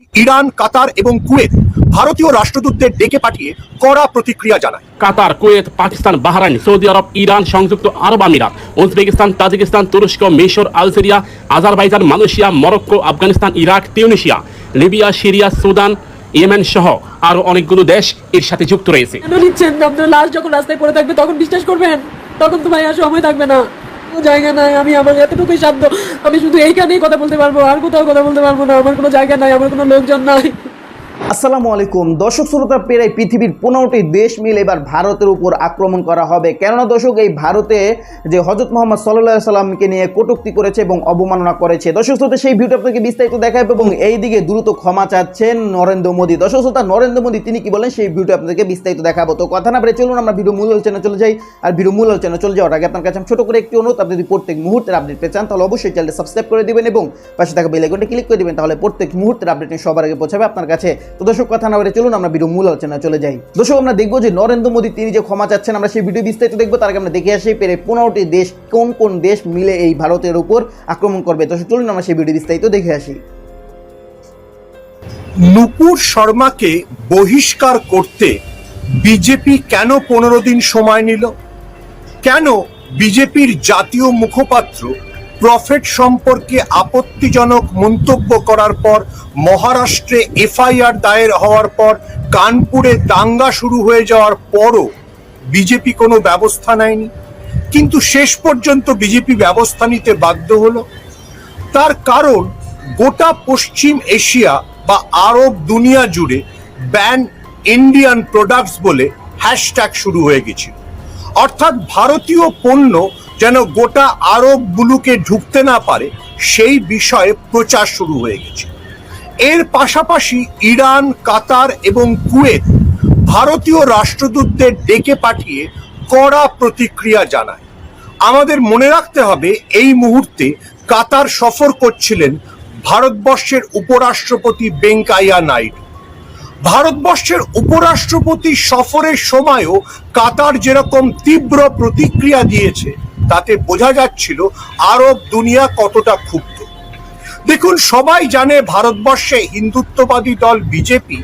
Iran, কাতার এবং Kuwait ভারতীয় রাষ্ট্রদূতদের ডেকে পাঠিয়ে কড়া প্রতিক্রিয়া জানায়। কাতার, কুয়েত, পাকিস্তান, বাহরাইন, সৌদি আরব, ইরান, সংযুক্ত আরব আমিরাত, উজবেকিস্তান, তাজিকিস্তান, তুরস্ক, মিশর, Algeria, Azerbaijan, Malaysia, Morocco, Afghanistan, Iraq, Tunisia, Libya, Syria, Sudan, Yemen সহ আরো অনেকগুলো দেশ এর সাথে যুক্ত রয়েছে। কেন নিচ্ছেন? আপনার লাশ যখন রাস্তায় পড়ে থাকবে তখন বিশ্বাস করবেন? তখন তো ভাই আর সময় থাকবে না, জায়গা নাই। আমি আমার এতটুকুই সাধ্য, আমি শুধু এইখানেই কথা বলতে পারবো, আর কোথাও কথা বলতে পারবো না। আমার কোনো জায়গা নাই, আমার কোনো লোকজন নাই। আসসালামু আলাইকুম দর্শক শ্রোতা, প্রায় পৃথিবীর 15টি দেশ মিলে এবার ভারতের উপর আক্রমণ করা হবে। কেননা দর্শক, এই ভারতে যে হযরত মুহাম্মদ সাল্লাল্লাহু আলাইহি সাল্লামকে নিয়ে কটূক্তি করেছে এবং অবমাননা করেছে। দর্শক শ্রোতা, সেই ভিডিও আপনাকে বিস্তারিত দেখাবো এবং এই দিকে দ্রুত ক্ষমা চাচ্ছেন নরেন্দ্র মোদী। দর্শক শ্রোতা, নরেন্দ্র মোদী তিনি কি বলেন সেই ভিডিও আপনাদেরকে বিস্তারিত দেখাবো। তো কথা না বলে চলুন আমরা ভিডিও মূল আলোচনায় চলে যাই। আর ভিডিও মূল আলোচনায় চলে যাওয়ার আগে আপনার কাছে আমি ছোট করে একটি অনুরোধ, আপনি যদি প্রত্যেক মুহূর্তের আপডেট পেতে চান তাহলে অবশ্যই চ্যানেলটি সাবস্ক্রাইব করে দিবেন এবং পাশে থাকা বেল আইকনটি ক্লিক করে দিবেন, তাহলে প্রত্যেক মুহূর্তের আপডেট সবার আগে পৌঁছাবে আপনার কাছে। তো দর্শক, কথা না বলে চলুন আমরা ভিডিও মূল আলোচনায় চলে যাই। দর্শক, আমরা দেখবো যে নরেন্দ্র মোদী তিনি যে ক্ষমা চাচ্ছেন, আমরা সেই ভিডিও বিস্তারিত দেখবো। তার আগে আমরা দেখে আসি প্রায় 15টি দেশ কোন কোন দেশ মিলে এই ভারতের উপর আক্রমণ করবে। দর্শক চলুন আমরা সেই ভিডিও বিস্তারিত দেখে আসি। নূপুর শর্মাকে বহিষ্কার করতে বিজেপি কেন 15 দিন সময় নিল? কেন বিজেপির জাতীয় মুখপাত্র প্রফেট সম্পর্কে আপত্তিজনক মন্তব্য করার পর, মহারাষ্ট্রে এফআইআর দায়ের হওয়ার পর, কানপুরে দাঙ্গা শুরু হয়ে যাওয়ার পরও বিজেপি কোনো ব্যবস্থা নেয়নি? কিন্তু শেষ পর্যন্ত বিজেপি ব্যবস্থা নিতে বাধ্য হলো। তার কারণ, গোটা পশ্চিম এশিয়া বা আরব দুনিয়া জুড়ে ব্যান ইন্ডিয়ান প্রোডাক্টস বলে হ্যাশট্যাগ শুরু হয়ে গেছিল। অর্থাৎ ভারতীয় পণ্য যেন গোটা আরব মুলুকে ঢুকতে না পারে সেই বিষয়ে প্রচার শুরু হয়ে গেছে। এর পাশাপাশি ইরান, কাতার এবং কুয়েত ভারতীয় রাষ্ট্রদূতদের ডেকে পাঠিয়ে কড়া প্রতিক্রিয়া জানায়। আমাদের মনে রাখতে হবে, এই মুহূর্তে কাতার সফর করছিলেন ভারতবর্ষের উপরাষ্ট্রপতি ভেঙ্কাইয়া নাইডু। ভারতবর্ষের উপরাষ্ট্রপতি সফরের সময়ও কাতার যেরকম তীব্র প্রতিক্রিয়া দিয়েছে, তাতে বোঝা যাচ্ছিল আরব দুনিয়া কতটা ক্ষুব্ধ। দেখুন, সবাই জানে ভারতবর্ষে হিন্দুত্ববাদী দল বিজেপি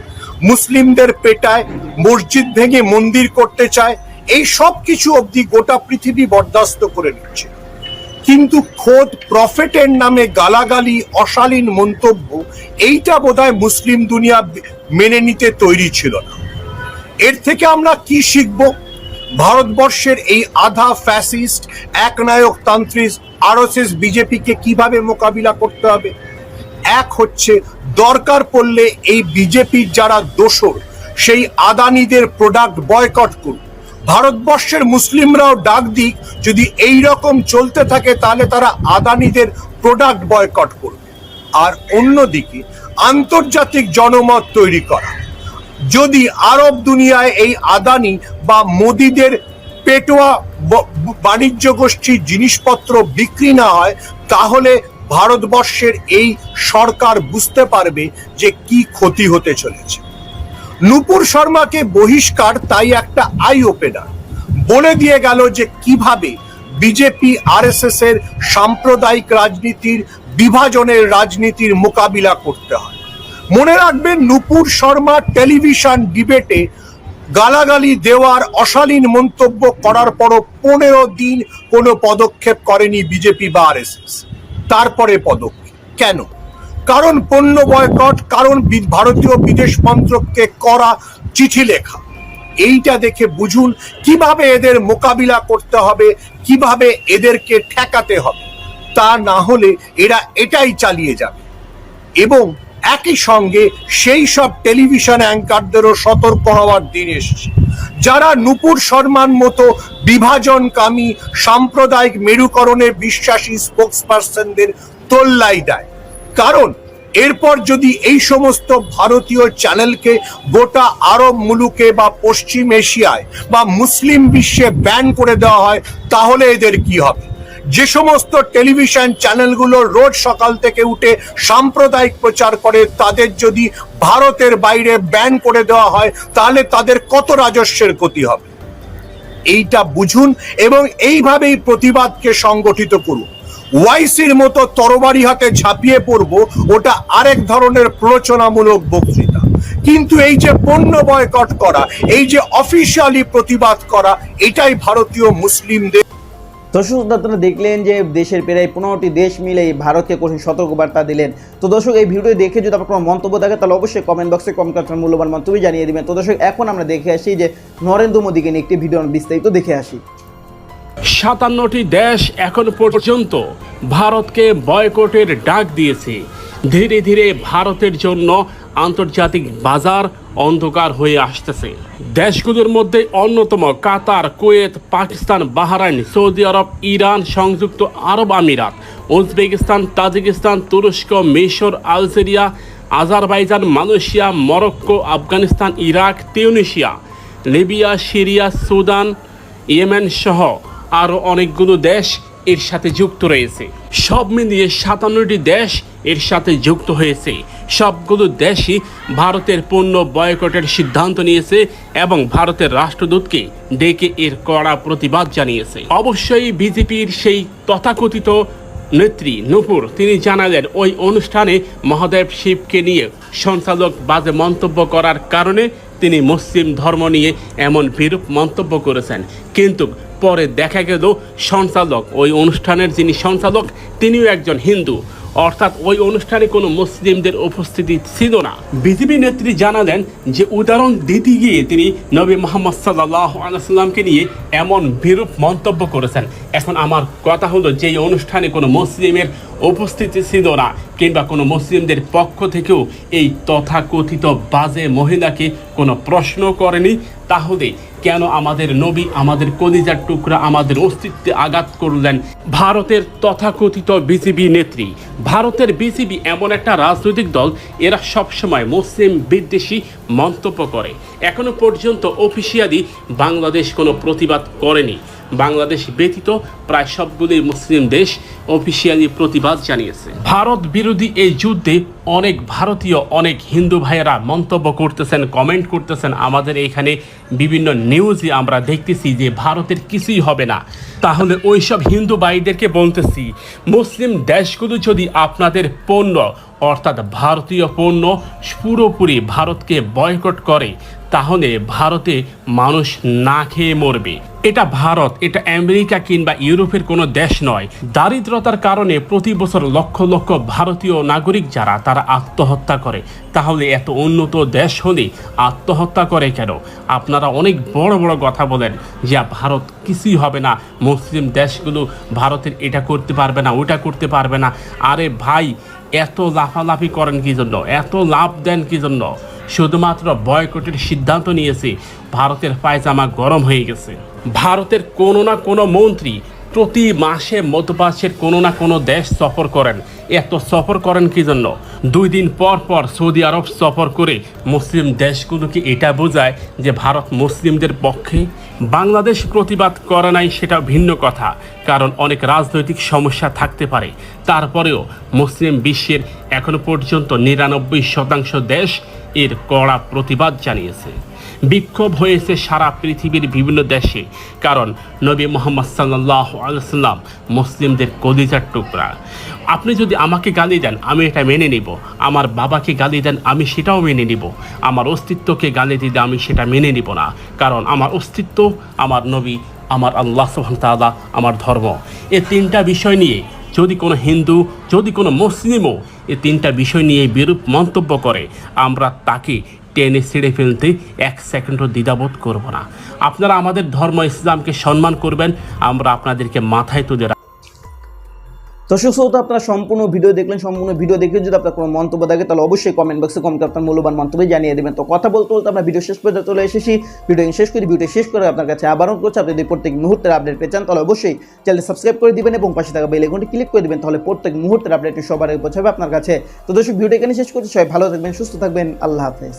মুসলিমদের পেটায়, মসজিদ ভেঙে মন্দির করতে চায়, এই সব কিছু অবধি গোটা পৃথিবী বরদাস্ত করে নিচ্ছে। কিন্তু খোদ প্রফেটের নামে গালাগালি, অশালীন মন্তব্য, এইটা বোধহয় মুসলিম দুনিয়া মেনে নিতে তৈরি ছিল না। এর থেকে আমরা কি শিখব? ভারতবর্ষের এই আধা ফ্যাসিস্ট একনায়ক তান্ত্রিক আরএসএস বিজেপিকে কিভাবে মোকাবিলা করতে হবে? এক হচ্ছে, দরকার পড়লে এই বিজেপির যারা দোসর, সেই আদানিদের প্রোডাক্ট বয়কট করুন। ভারতবর্ষের মুসলিমরাও ডাক দিক, যদি এই রকম চলতে থাকে তাহলে তারা আদানিদের প্রোডাক্ট বয়কট করবে। আর অন্যদিকে আন্তর্জাতিক জনমত তৈরি করা। যদি আরব দুনিয়ায় এই আদানি বা মোদিদের পেটোয়া বাণিজ্য গোষ্ঠীর জিনিসপত্র বিক্রি না হয়, তাহলে ভারতবর্ষের এই সরকার বুঝতে পারবে যে কি ক্ষতি হতে চলেছে। নূপুর শর্মাকে বহিষ্কার তাই একটা আই ওপেনার, বলে দিয়ে গেল যে কিভাবে বিজেপি আরএসএস এর সাম্প্রদায়িক রাজনীতির, বিভাজনের রাজনীতির মোকাবিলা করতে হয়। মনে রাখবেন, নূপুর শর্মা টেলিভিশন ডিবেটে গালাগালি দেওয়ার, অশালীন মন্তব্য করার পরও 15 দিন কোনো পদক্ষেপ করেনি বিজেপি বা আরএসএস। তারপরে পদক্ষেপ কেন? কারণ পণ্য বয়কট, কারণ ভারতীয় বিদেশ মন্ত্রককে করা চিঠি লেখা। এইটা দেখে বুঝুন কিভাবে এদের মোকাবিলা করতে হবে, কিভাবে এদেরকে ঠেকাতে হবে। তা না হলে এরা এটাই চালিয়ে যাবে। এবং একই সঙ্গে সেই সব টেলিভিশন অ্যাঙ্কারদেরও সতর্ক হওয়ার দিন এসেছে, যারা নূপুর শর্মার মতো বিভাজনকামী, সাম্প্রদায়িক মেরুকরণে বিশ্বাসী স্পোক্সপারসনদের তোল্লাই দেয়। কারণ এরপর যদি এই সমস্ত ভারতীয় চ্যানেলকে গোটা আরব মুলুকে বা পশ্চিম এশিয়ায় বা মুসলিম বিশ্বে ব্যান করে দেওয়া হয়, তাহলে এদের কি হবে? যে সমস্ত টেলিভিশন চ্যানেলগুলো রোজ সকাল থেকে উঠে সাম্প্রদায়িক প্রচার করে, তাদের যদি ভারতের বাইরে ব্যান করে দেওয়া হয়, তাহলে তাদের কত রাজস্বের ক্ষতি হবে। এইটা বুঝুন এবং এইভাবেই প্রতিবাদকে সংগঠিত করুন। ওয়াইসির মতো তরবারি হাতে ঝাঁপিয়ে পড়ব, ওটা আরেক ধরনের প্ররোচনামূলক বক্তৃতা। কিন্তু এই যে পণ্য বয়কট করা, এই যে অফিসিয়ালি প্রতিবাদ করা, এটাই ভারতীয় মুসলিমদের। দর্শক আপনারা দেখলেন যে দেশের প্রায় 15টি দেশ মিলে এই ভারতকে কঠিন সতর্কবার্তা দিলেন। তো দর্শক এই ভিডিও দেখে যদি আপনার কোনো মন্তব্য থাকে তাহলে অবশ্যই কমেন্ট বক্সে কমেন্ট করে আপনার মূল্যবান মন্তব্য জানিয়ে দিবেন। তো দর্শক এখন আমরা দেখে আসি যে নরেন্দ্র মোদীকে নিয়ে একটি ভিডিও বিস্তারিত দেখে আসি। 57টি দেশ এখন পর্যন্ত ভারতকে বয়কটের ডাক দিয়েছে। ধীরে ধীরে ভারতের জন্য আন্তর্জাতিক বাজার অন্ধকার হয়ে আসতেছে। দেশগুলোর মধ্যে অন্যতম কাতার, কুয়েত, পাকিস্তান, বাহরাইন, সৌদি আরব, ইরান, সংযুক্ত আরব আমিরাত, উজবেকিস্তান, তাজিকিস্তান, তুরস্ক, মিশর, Algeria, Azerbaijan, Malaysia, Morocco, Afghanistan, Iraq, Tunisia, Libya, Syria, Sudan, Yemen সহ আরও অনেকগুলো দেশ এর সাথে যুক্ত রয়েছে। সব মিলিয়ে 57টি দেশ এর সাথে যুক্ত হয়েছে। সবগুলো দেশই ভারতের পণ্য বয়কটের সিদ্ধান্ত নিয়েছে এবং ভারতের রাষ্ট্রদূতকে ডেকে এর কড়া প্রতিবাদ জানিয়েছে। অবশ্যই বিজেপির সেই তথাকথিত নেত্রী নূপুর তিনি জানালেন ওই অনুষ্ঠানে মহাদেব শিবকে নিয়ে সঞ্চালক বাজে মন্তব্য করার কারণে তিনি মুসলিম ধর্ম নিয়ে এমন বিরূপ মন্তব্য করেছেন। কিন্তু পরে দেখা গেল সঞ্চালক, ওই অনুষ্ঠানের যিনি সঞ্চালক তিনিও একজন হিন্দু, অর্থাৎ ওই অনুষ্ঠানে কোনো মুসলিমদের উপস্থিতি ছিল না। বিজেপি নেত্রী জানালেন যে উদাহরণ দিতে গিয়ে তিনি নবী মুহাম্মদ সাল্লাল্লাহু আলাইহি সাল্লামকে নিয়ে এমন বিরূপ মন্তব্য করেছেন। এখন আমার কথা হলো যে এই অনুষ্ঠানে কোনো মুসলিমের উপস্থিতি ছিল না কিংবা কোনো মুসলিমদের পক্ষ থেকেও এই তথাকথিত বাজে মহিলাকে কোনো প্রশ্ন করেনি, তাহলে কেন আমাদের নবী, আমাদের কলিজার টুকরা, আমাদের অস্তিত্বে আঘাত করলেন ভারতের তথাকথিত বিজেপি নেত্রী? ভারতের বিজেপি এমন একটা রাজনৈতিক দল, এরা সবসময় মুসলিম বিদ্বেষী মন্তব্য করে। এখনো পর্যন্ত অফিসিয়ালি বাংলাদেশ কোনো প্রতিবাদ করেনি। বাংলাদেশ ব্যতীত প্রায় সবগুলি মুসলিম দেশ অফিসিয়ালি প্রতিবাদ জানিয়েছে। ভারত বিরোধী এই যুদ্ধে অনেক ভারতীয়, অনেক হিন্দু ভাইয়েরা মন্তব্য করতেছেন, কমেন্ট করতেছেন। আমাদের এখানে বিভিন্ন নিউজে আমরা দেখতেছি যে ভারতের কিছুই হবে না। তাহলে ওইসব হিন্দু ভাইদেরকে বলতেছি, মুসলিম দেশগুলো যদি আপনাদের পণ্য অর্থাৎ ভারতীয় পণ্য পুরোপুরি ভারতকে বয়কট করে, তাহলে ভারতে মানুষ না খেয়ে মরবে। এটা ভারত, এটা আমেরিকা কিংবা ইউরোপের কোনো দেশ নয়। দারিদ্রতার কারণে প্রতি বছর লক্ষ লক্ষ ভারতীয় নাগরিক যারা তারা আত্মহত্যা করে। তাহলে এত উন্নত দেশ হলে আত্মহত্যা করে কেন? আপনারা অনেক বড় বড় কথা বলেন যে ভারত কিছুই হবে না, মুসলিম দেশগুলো ভারতের এটা করতে পারবে না, ওটা করতে পারবে না। আরে ভাই, এত লাফালাফি করেন কি জন্য? এত লাভ দেন কি জন্য? শুধুমাত্র বয়কটের সিদ্ধান্ত নিয়েছে, ভারতের পায়জামা গরম হয়ে গেছে। ভারতের কোনো না কোনো মন্ত্রী প্রতি মাসে মধ্যপ্রাচ্যের কোনো না কোনো দেশ সফর করেন। এত সফর করেন কি জন্য? 2 দিন পর পর সৌদি আরব সফর করে মুসলিম দেশগুলোকে এটা বোঝায় যে ভারত মুসলিমদের পক্ষে। বাংলাদেশ প্রতিবাদ করে নাই সেটা ভিন্ন কথা, কারণ অনেক রাজনৈতিক সমস্যা থাকতে পারে। তারপরেও মুসলিম বিশ্বের এখনো পর্যন্ত 99% দেশ এর কড়া প্রতিবাদ জানিয়েছে। বিক্ষোভ হয়েছে সারা পৃথিবীর বিভিন্ন দেশে, কারণ নবী মুহাম্মদ সাল্লাল্লাহু আলাইহি সাল্লাম মুসলিমদের কলিজার টুকরা। আপনি যদি আমাকে গালি দেন আমি এটা মেনে নিব, আমার বাবাকে গালি দেন আমি সেটাও মেনে নিব, আমার অস্তিত্বকে গালি দিলে আমি সেটা মেনে নিব না। কারণ আমার অস্তিত্ব, আমার নবী, আমার আল্লাহ সুবহানাহু ওয়া তাআলা, আমার ধর্ম, এই 3টা বিষয় নিয়ে যদি কোনো হিন্দু, যদি কোনো মুসলিমও এই 3টা বিষয় নিয়ে বিরূপ মন্তব্য করে, আমরা তাকে টেনে ছিঁড়ে ফেলতে 1 সেকেন্ডও দ্বিধাবোধ করব না। আপনারা আমাদের ধর্ম ইসলামকে সম্মান করবেন, আমরা আপনাদেরকে মাথায় তুলে রাখব। দর্শক শ্রোতা, আপনারা সম্পূর্ণ ভিডিও দেখলেন। সম্পূর্ণ ভিডিও দেখে যদি আপনার কোনো মন্তব্য থাকে তাহলে অবশ্যই কমেন্ট বক্সে কমেন্ট আপনার মূল্যবান মন্তব্য জানিয়ে দেবেন। তো কথা বলতে বলতে আমরা ভিডিও শেষ পর্যন্ত চলে এসেছি। ভিডিও শেষ করে আপনার কাছে আবারও করছি, আপনি যদি প্রত্যেক মুহূর্তের আপডেট পেয়ে চান তাহলে অবশ্যই চ্যানেল সাবস্ক্রাইব করে দিবেন এবং পাশে থাকা বেল আইকনটি ক্লিক করে দিবেন, তাহলে প্রত্যেক মুহূর্তের আপডেটটি সবার আগে পৌঁছাবে আপনার কাছে। তো দর্শক, ভিডিও এখানে শেষ করছি। সবাই ভালো থাকবেন, সুস্থ থাকবেন, আল্লাহ হাফেজ।